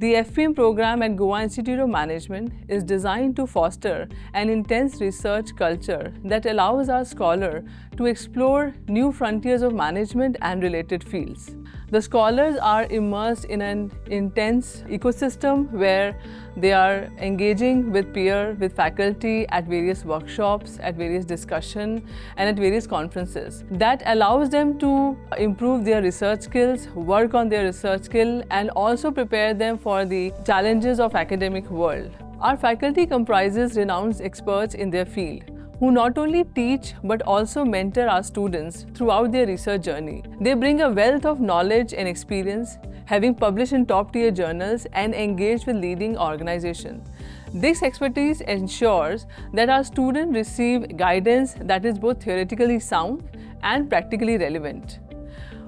The FPM program at Goa Institute of Management is designed to foster an intense research culture that allows our scholars to explore new frontiers of management and related fields. The scholars are immersed in an intense ecosystem where they are engaging with faculty at various workshops, at various discussions, and at various conferences. That allows them to improve their research skills, work on their research skill, and also prepare them for the challenges of academic world. Our faculty comprises renowned experts in their field, who not only teach but also mentor our students throughout their research journey. They bring a wealth of knowledge and experience, having published in top-tier journals and engaged with leading organizations. This expertise ensures that our students receive guidance that is both theoretically sound and practically relevant.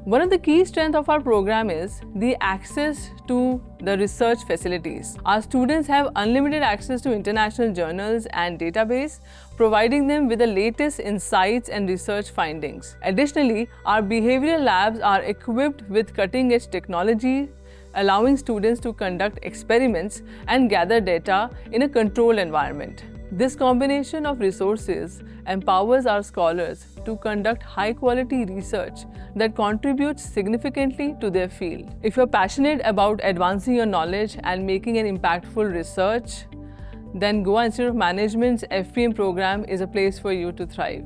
One of the key strengths of our program is the access to the research facilities. Our students have unlimited access to international journals and database, providing them with the latest insights and research findings. Additionally, our behavioral labs are equipped with cutting-edge technology, allowing students to conduct experiments and gather data in a controlled environment. This combination of resources empowers our scholars to conduct high-quality research that contributes significantly to their field. If you're passionate about advancing your knowledge and making an impactful research, then Goa Institute of Management's FPM program is a place for you to thrive.